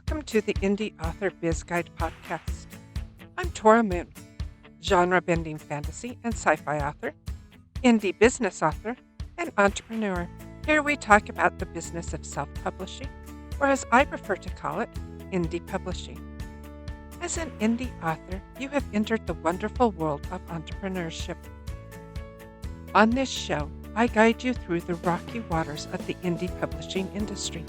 Welcome to the Indie Author Biz Guide podcast. I'm Tora Moon, genre-bending fantasy and sci-fi author, indie business author, and entrepreneur. Here we talk about the business of self-publishing, or as I prefer to call it, indie publishing. As an indie author, you have entered the wonderful world of entrepreneurship. On this show, I guide you through the rocky waters of the indie publishing industry.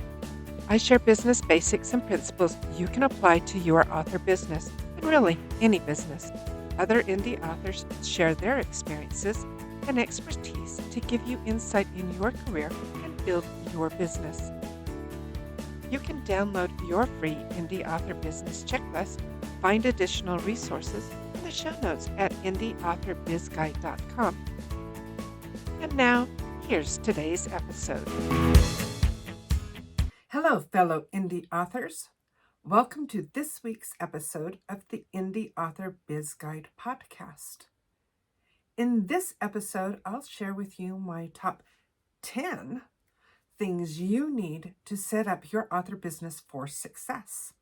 I share business basics and principles you can apply to your author business, and really any business. Other indie authors share their experiences and expertise to give you insight in your career and build your business. You can download your free indie author business checklist, find additional resources in the show notes at indieauthorbizguide.com. And now, here's today's episode. Hello, fellow indie authors. Welcome to this week's episode of the Indie Author Biz Guide podcast. In this episode, I'll share with you my top 10 things you need to set up your author business for success.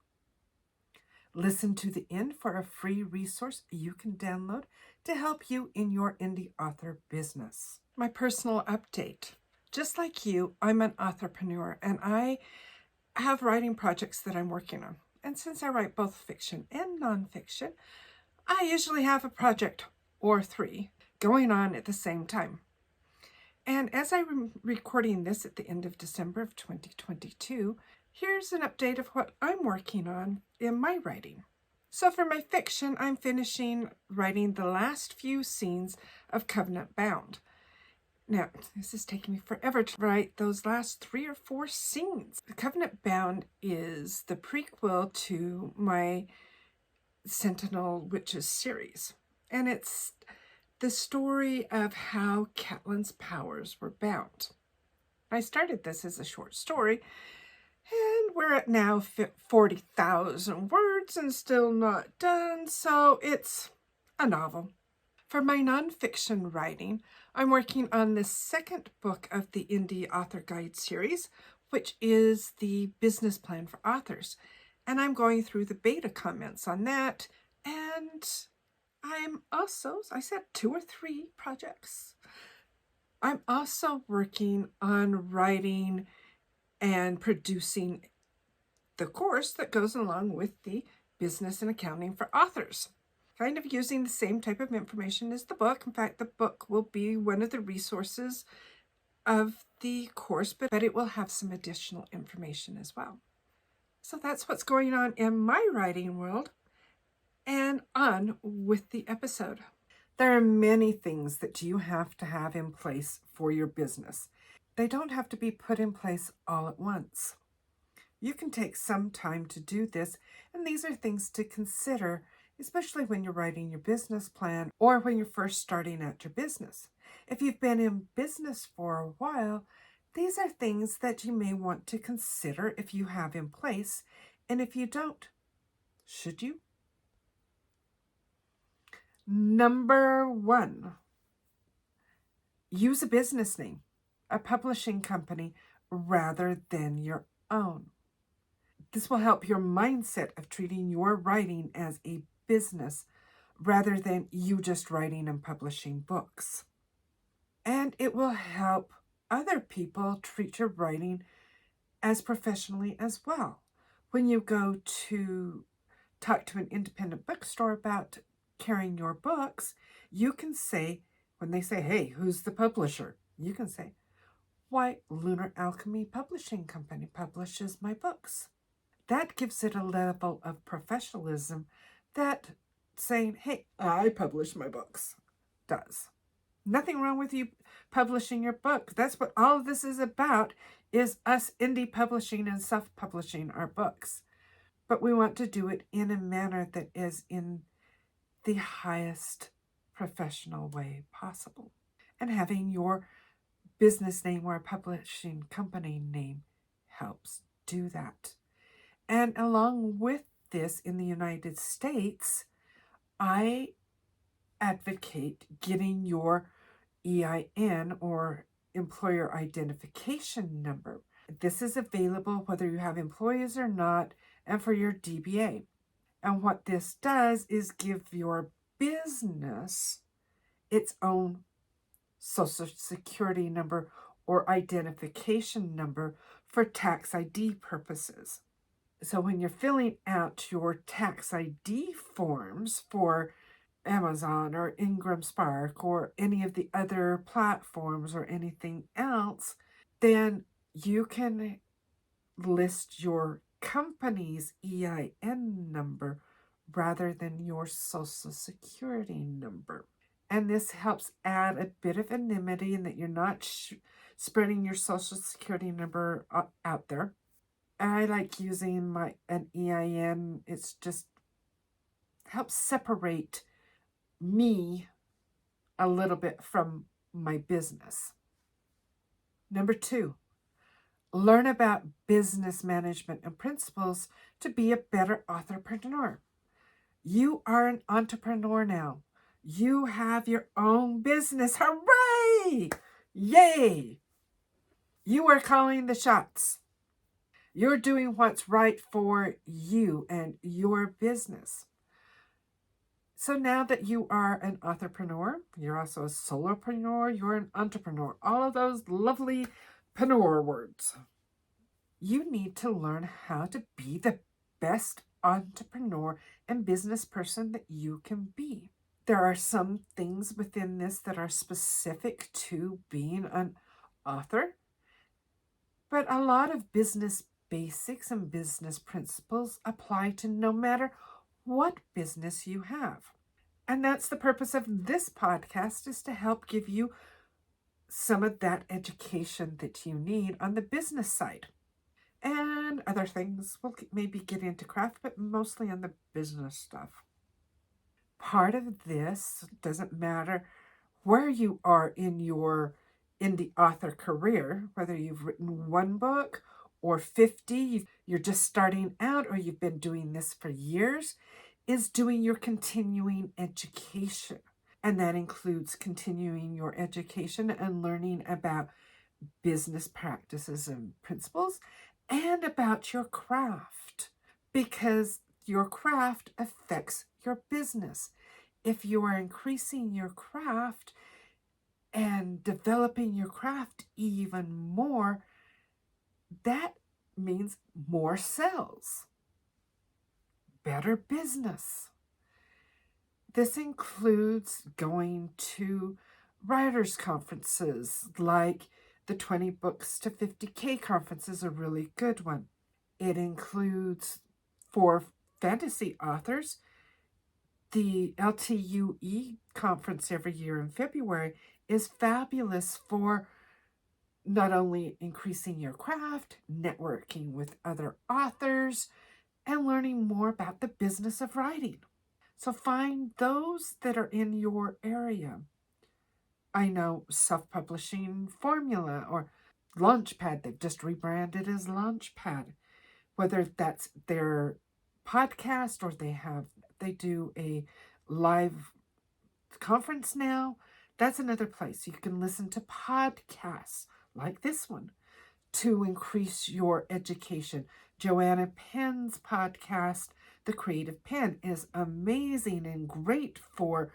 Listen to the end for a free resource you can download to help you in your indie author business. My personal update. Just like you, I'm an authorpreneur and I have writing projects that I'm working on. And since I write both fiction and nonfiction, I usually have a project or three going on at the same time. And as I'm recording this at the end of December of 2022, here's an update of what I'm working on in my writing. So for my fiction, I'm finishing writing the last few scenes of Covenant Bound. Now, this is taking me forever to write those last 3 or 4 scenes. Covenant Bound is the prequel to my Sentinel Witches series. And it's the story of how Catelyn's powers were bound. I started this as a short story, and we're at now 40,000 words and still not done, so it's a novel. For my nonfiction writing, I'm working on the second book of the Indie Author Guide series, which is the business plan for authors. And I'm going through the beta comments on that. And I'm also, I said 2 or 3 projects. I'm also working on writing and producing the course that goes along with the business and accounting for authors. Kind of using the same type of information as the book. In fact, the book will be one of the resources of the course, but it will have some additional information as well. So that's what's going on in my writing world. And on with the episode. There are many things that you have to have in place for your business. They don't have to be put in place all at once. You can take some time to do this, and these are things to consider, especially when you're writing your business plan or when you're first starting out your business. If you've been in business for a while, these are things that you may want to consider if you have in place, and if you don't, should you? Number 1, use a business name, a publishing company, rather than your own. This will help your mindset of treating your writing as a business rather than you just writing and publishing books. And it will help other people treat your writing as professionally as well. When you go to talk to an independent bookstore about carrying your books, you can say, when they say, hey, who's the publisher? You can say, why, Lunar Alchemy Publishing Company publishes my books. That gives it a level of professionalism that saying, hey, I publish my books does. Nothing wrong with you publishing your book. That's what all of this is about, is us indie publishing and self-publishing our books. But we want to do it in a manner that is in the highest professional way possible. And having your business name or a publishing company name helps do that. And along with this, in the United States, I advocate getting your EIN or employer identification number. This is available whether you have employees or not, and for your DBA. And what this does is give your business its own social security number or identification number for tax ID purposes. So when you're filling out your tax ID forms for Amazon or Ingram Spark or any of the other platforms or anything else, then you can list your company's EIN number rather than your social security number. And this helps add a bit of anonymity in that you're not spreading your social security number out there. I like using an EIN. It's just helps separate me a little bit from my business. Number 2, learn about business management and principles to be a better entrepreneur. You are an entrepreneur now. You have your own business. Hooray! Yay! You are calling the shots. You're doing what's right for you and your business. So now that you are an entrepreneur, you're also a solopreneur, you're an entrepreneur, all of those lovely preneur words. You need to learn how to be the best entrepreneur and business person that you can be. There are some things within this that are specific to being an author, but a lot of business basics and business principles apply to no matter what business you have. And that's the purpose of this podcast, is to help give you some of that education that you need on the business side. And other things, we'll maybe get into craft, but mostly on the business stuff. Part of this doesn't matter where you are in your indie author career, whether you've written one book or 50, you're just starting out, or you've been doing this for years, is doing your continuing education. And that includes continuing your education and learning about business practices and principles and about your craft, because your craft affects your business. If you are increasing your craft and developing your craft even more, that means more sales, better business. This includes going to writers' conferences, like the 20 Books to 50K conference is a really good one. It includes, for fantasy authors, the LTUE conference every year in February is fabulous for not only increasing your craft, networking with other authors, and learning more about the business of writing. So find those that are in your area. I know Self-Publishing Formula or Launchpad, they've just rebranded as Launchpad. Whether that's their podcast or they do a live conference now, that's another place. You can listen to podcasts like this one to increase your education. Joanna Penn's podcast, The Creative Pen, is amazing and great for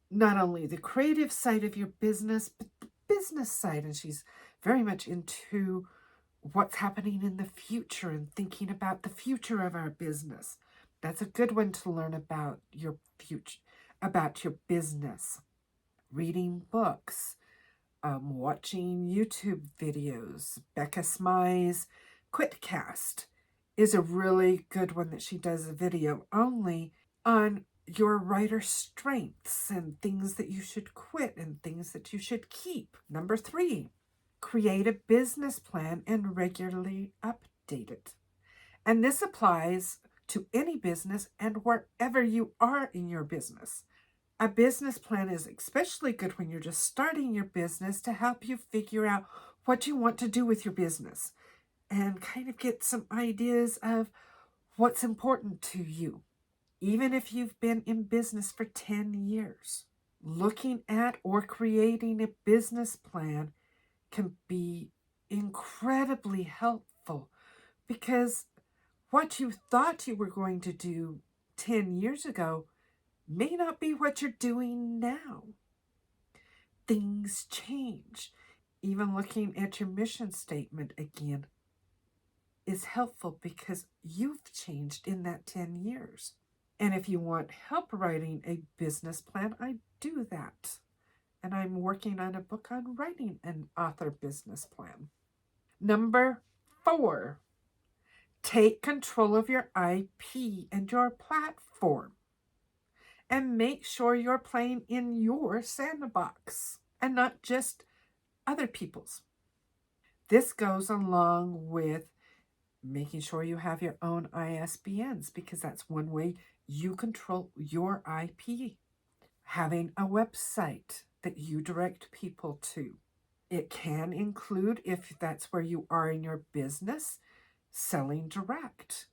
not only the creative side of your business, but the business side. And she's very much into what's happening in the future and thinking about the future of our business. That's a good one to learn about your future, about your business. Reading books, watching YouTube videos. Becca Smy's Quitcast is a really good one that she does a video only on your writer strengths and things that you should quit and things that you should keep. Number 3, create a business plan and regularly update it. And this applies to any business and wherever you are in your business. A business plan is especially good when you're just starting your business to help you figure out what you want to do with your business and kind of get some ideas of what's important to you. Even if you've been in business for 10 years, looking at or creating a business plan can be incredibly helpful, because What you thought you were going to do 10 years ago may not be what you're doing now. Things change. Even looking at your mission statement again is helpful because you've changed in that 10 years. And if you want help writing a business plan, I do that. And I'm working on a book on writing an author business plan. Number 4, take control of your IP and your platform. And make sure you're playing in your sandbox and not just other people's. This goes along with making sure you have your own ISBNs because that's one way you control your IP. Having a website that you direct people to. It can include, if that's where you are in your business, selling direct.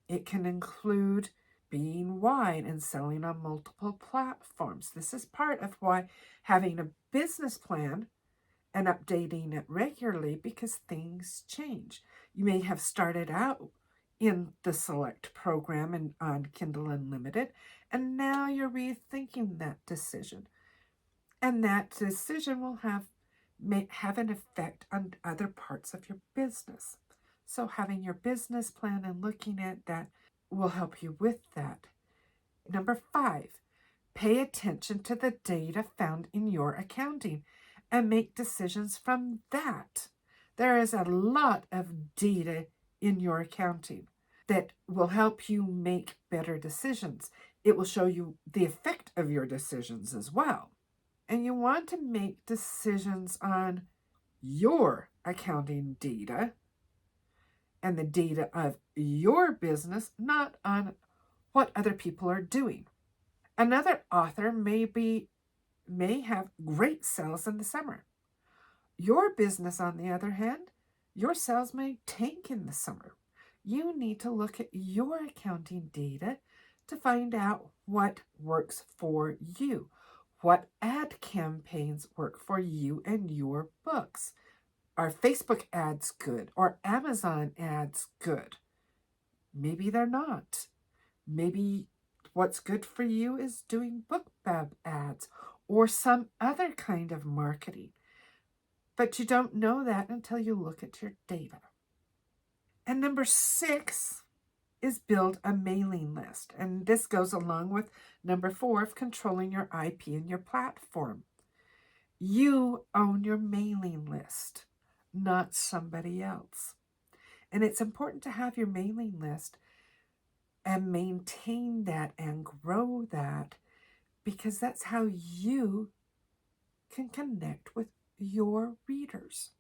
It can include being wide and selling on multiple platforms. This is part of why having a business plan and updating it regularly, because things change. You may have started out in the Select program and on Kindle Unlimited, and now you're rethinking that decision. And that decision will may have an effect on other parts of your business. So having your business plan and looking at that will help you with that. Number 5, pay attention to the data found in your accounting and make decisions from that. There is a lot of data in your accounting that will help you make better decisions. It will show you the effect of your decisions as well. And you want to make decisions on your accounting data and the data of your business, not on what other people are doing. Another author may have great sales in the summer. Your business, on the other hand, your sales may tank in the summer. You need to look at your accounting data to find out what works for you. What ad campaigns work for you and your books? Are Facebook ads good? Or Amazon ads good? Maybe they're not. Maybe what's good for you is doing BookBub ads or some other kind of marketing. But you don't know that until you look at your data. And number 6 is build a mailing list. And this goes along with number 4 of controlling your IP and your platform. You own your mailing list, not somebody else. And it's important to have your mailing list and maintain that and grow that, because that's how you can connect with your readers.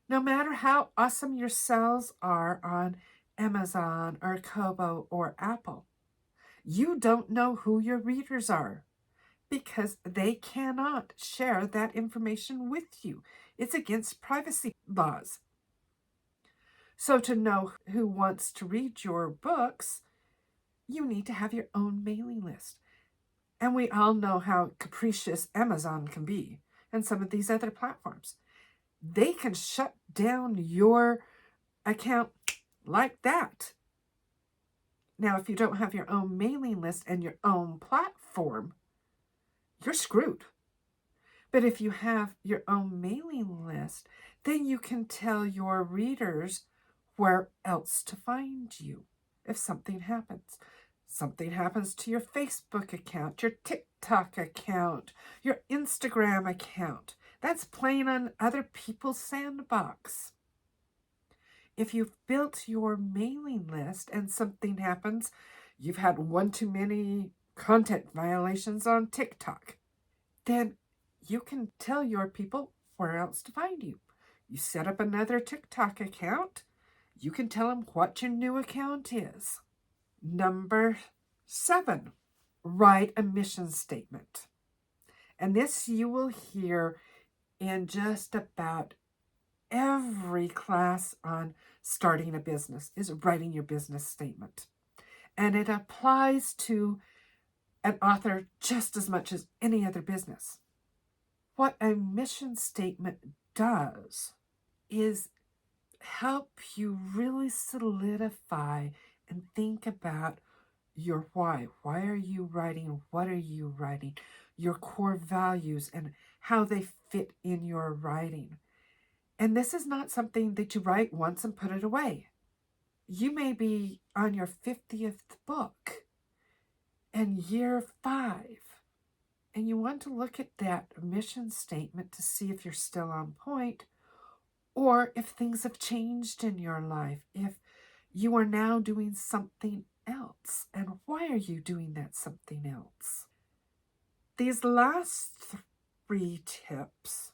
No matter how awesome your sales are on Amazon or Kobo or Apple, you don't know who your readers are because they cannot share that information with you. It's against privacy laws. So to know who wants to read your books, you need to have your own mailing list. And we all know how capricious Amazon can be and some of these other platforms. They can shut down your account like that. Now, if you don't have your own mailing list and your own platform, you're screwed. But if you have your own mailing list, then you can tell your readers where else to find you if something happens. Something happens to your Facebook account, your TikTok account, your Instagram account. That's playing on other people's sandbox. If you've built your mailing list and something happens, you've had one too many content violations on TikTok, then you can tell your people where else to find you. You set up another TikTok account, you can tell them what your new account is. Number 7, write a mission statement. And this you will hear in just about every class on starting a business, is writing your business statement. And it applies to an author just as much as any other business. What a mission statement does is help you really solidify and think about your why. Why are you writing? What are you writing? Your core values and how they fit in your writing. And this is not something that you write once and put it away. You may be on your 50th book and year 5, and you want to look at that mission statement to see if you're still on point or if things have changed in your life, if you are now doing something else, and why are you doing that something else? These last 3 tips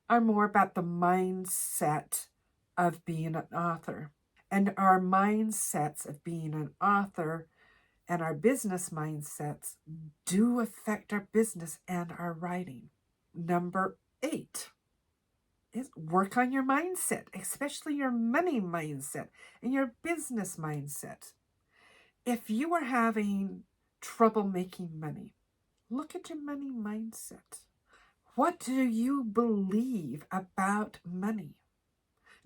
are more about the mindset of being an author. And our mindsets of being an author and our business mindsets do affect our business and our writing. Number 8 is work on your mindset, especially your money mindset and your business mindset. If you are having trouble making money, look at your money mindset. What do you believe about money?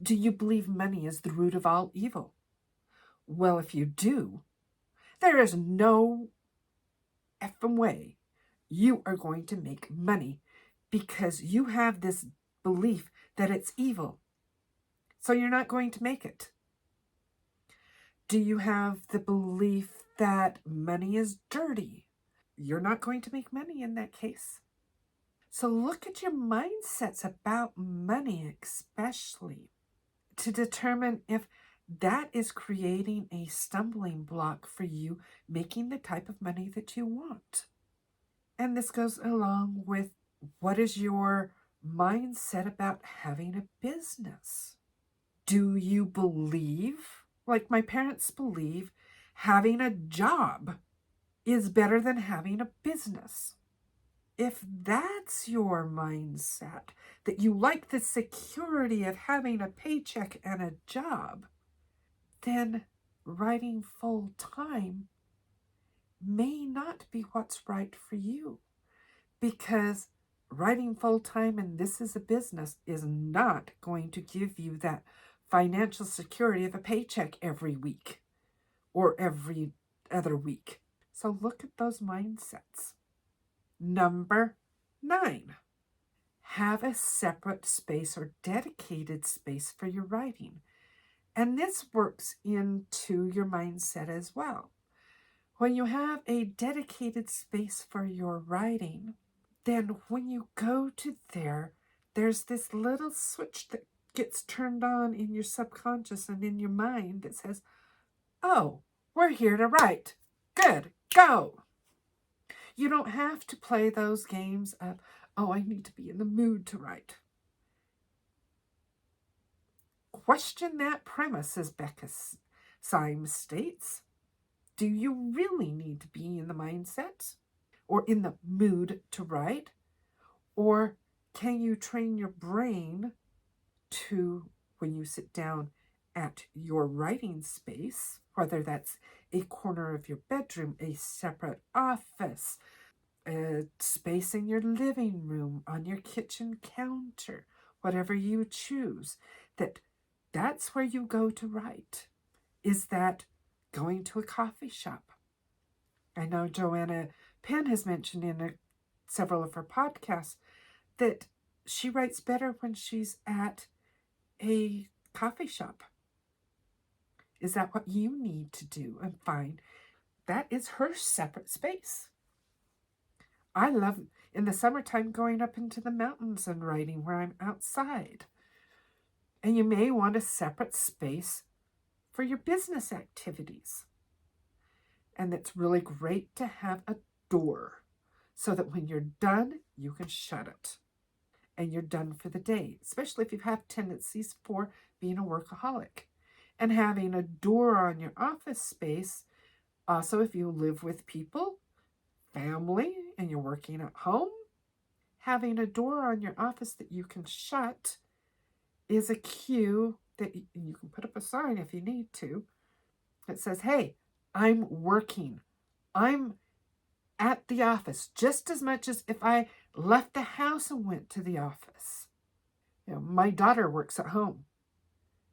Do you believe money is the root of all evil? Well, if you do, there is no effing way you are going to make money because you have this belief that it's evil. So you're not going to make it. Do you have the belief that money is dirty? You're not going to make money in that case. So look at your mindsets about money, especially, to determine if that is creating a stumbling block for you making the type of money that you want. And this goes along with what is your mindset about having a business? Do you believe, like my parents believe, having a job is better than having a business? If that's your mindset, that you like the security of having a paycheck and a job, then writing full time may not be what's right for you. Because writing full time and this is a business is not going to give you that financial security of a paycheck every week or every other week. So look at those mindsets. Number 9, have a separate space or dedicated space for your writing. And this works into your mindset as well. When you have a dedicated space for your writing, then when you go to there's this little switch that gets turned on in your subconscious and in your mind that says, oh, we're here to write. Good, go. You don't have to play those games of, oh, I need to be in the mood to write. Question that premise, as Becca Symes states. Do you really need to be in the mindset or in the mood to write? Or can you train your brain to, when you sit down at your writing space, whether that's a corner of your bedroom, a separate office, a space in your living room, on your kitchen counter, whatever you choose, that's where you go to write? Is that going to a coffee shop? I know Joanna Penn has mentioned in several of her podcasts that she writes better when she's at a coffee shop. Is that what you need to do and find? That is her separate space. I love, in the summertime, going up into the mountains and writing where I'm outside. And you may want a separate space for your business activities. And it's really great to have a door so that when you're done, you can shut it. And you're done for the day, especially if you have tendencies for being a workaholic. And having a door on your office space, also if you live with people, family, and you're working at home, having a door on your office that you can shut is a cue that you can put up a sign if you need to that says, hey, I'm working. I'm at the office just as much as if I left the house and went to the office. My daughter works at home.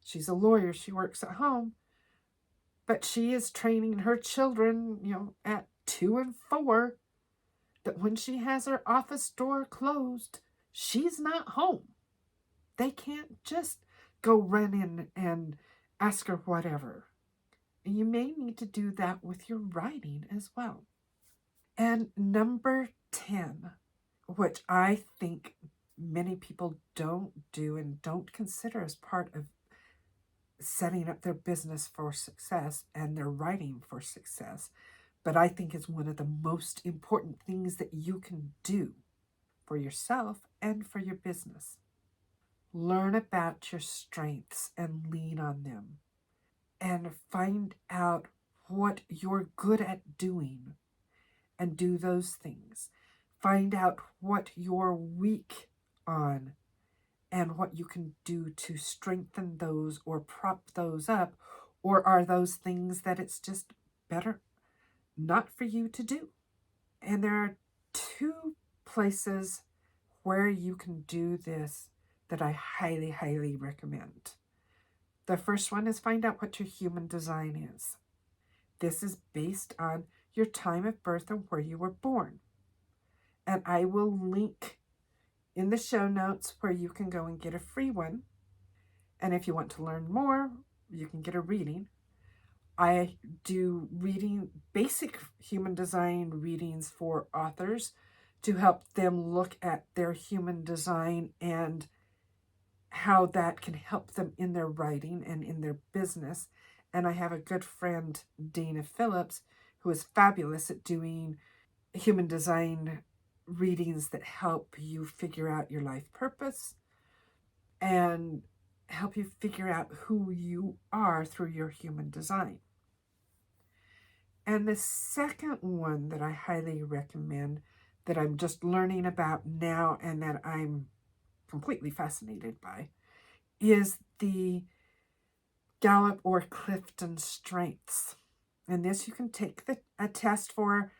She's a lawyer. She works at home, but she is training her children, at 2 and 4, that when she has her office door closed, she's not home. They can't just go run in and ask her whatever. And you may need to do that with your writing as well. And number 10, which I think many people don't do and don't consider as part of setting up their business for success and their writing for success, but I think is one of the most important things that you can do for yourself and for your business. Learn about your strengths and lean on them, and find out what you're good at doing and do those things. Find out what you're weak on and what you can do to strengthen those or prop those up, or are those things that it's just better not for you to do. And there are 2 places where you can do this that I highly, highly recommend. The first one is find out what your human design is. This is based on your time of birth and where you were born. And I will link in the show notes where you can go and get a free one. And if you want to learn more, you can get a reading. I do basic human design readings for authors to help them look at their human design and how that can help them in their writing and in their business. And I have a good friend, Dana Phillips, who is fabulous at doing human design readings that help you figure out your life purpose and help you figure out who you are through your human design. And the second one that I highly recommend, that I'm just learning about now and that I'm completely fascinated by, is the Gallup or Clifton Strengths. And this you can take a test for,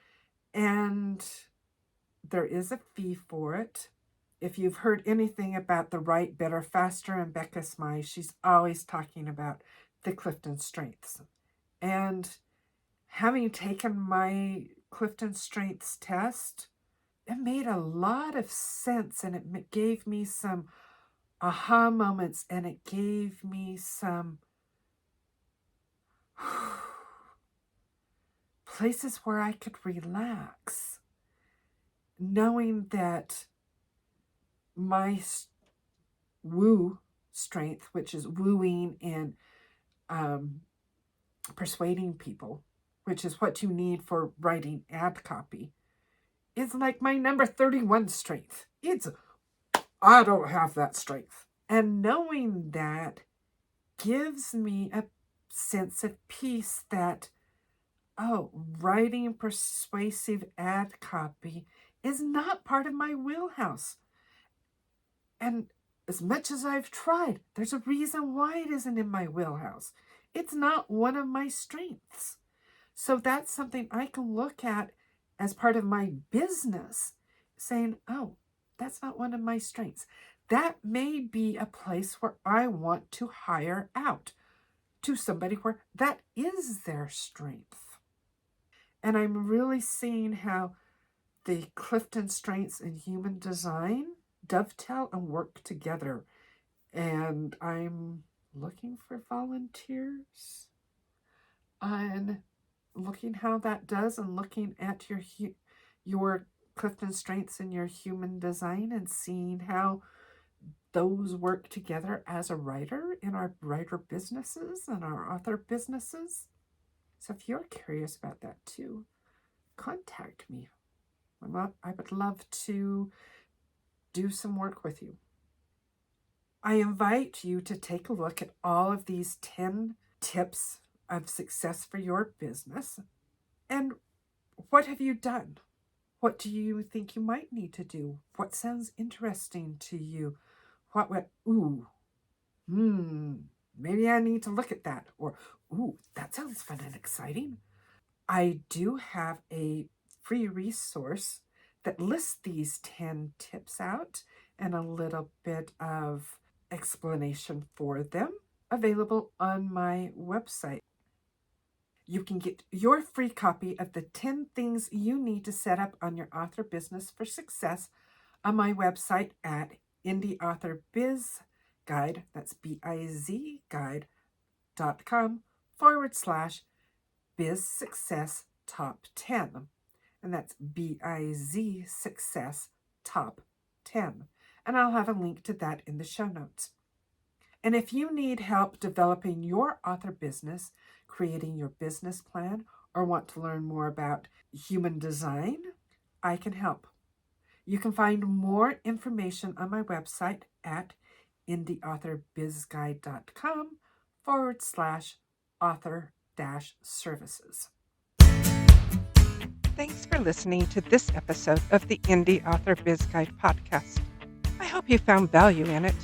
and there is a fee for it. If you've heard anything about the Write Better Faster and Becca Smythe, she's always talking about the Clifton Strengths. And having taken my Clifton Strengths test, it made a lot of sense, and it gave me some aha moments, and it gave me some places where I could relax, knowing that my woo strength, which is wooing and persuading people, which is what you need for writing ad copy, is like my number 31 strength. I don't have that strength. And knowing that gives me a sense of peace that, writing persuasive ad copy is not part of my wheelhouse. And as much as I've tried, there's a reason why it isn't in my wheelhouse. It's not one of my strengths. So that's something I can look at as part of my business, saying, that's not one of my strengths. That may be a place where I want to hire out to somebody where that is their strength. And I'm really seeing how the Clifton Strengths and human design dovetail and work together. And I'm looking for volunteers and looking how that does, and looking at your Clifton Strengths and your human design and seeing how those work together as a writer in our writer businesses and our author businesses. So if you're curious about that too, contact me. I would love to do some work with you. I invite you to take a look at all of these 10 tips of success for your business. And what have you done? What do you think you might need to do? What sounds interesting to you? What went, maybe I need to look at that. Or, that sounds fun and exciting. I do have a free resource that lists these 10 tips out and a little bit of explanation for them. available on my website. You can get your free copy of the 10 things you need to set up on your author business for success on my website at Indie Author Biz Guide, that's B-I-Z guide.com/Biz Success Top 10. And that's BIZ Success Top 10. And I'll have a link to that in the show notes. And if you need help developing your author business, creating your business plan, or want to learn more about human design, I can help. You can find more information on my website at indieauthorbizguide.com/author-services. Thanks for listening to this episode of the Indie Author Biz Guide podcast. I hope you found value in it.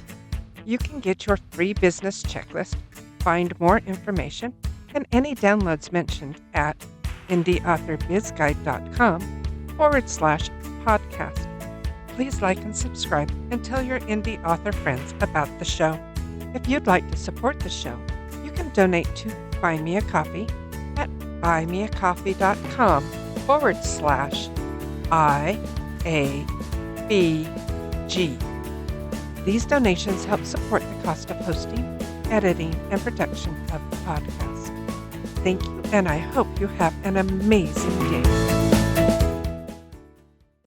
You can get your free business checklist, find more information, and any downloads mentioned at indieauthorbizguide.com/podcast. Please like and subscribe and tell your indie author friends about the show. If you'd like to support the show, you can donate to Buy Me a Coffee at buymeacoffee.com/IABG. These donations help support the cost of hosting, editing, and production of the podcast. Thank you, and I hope you have an amazing day.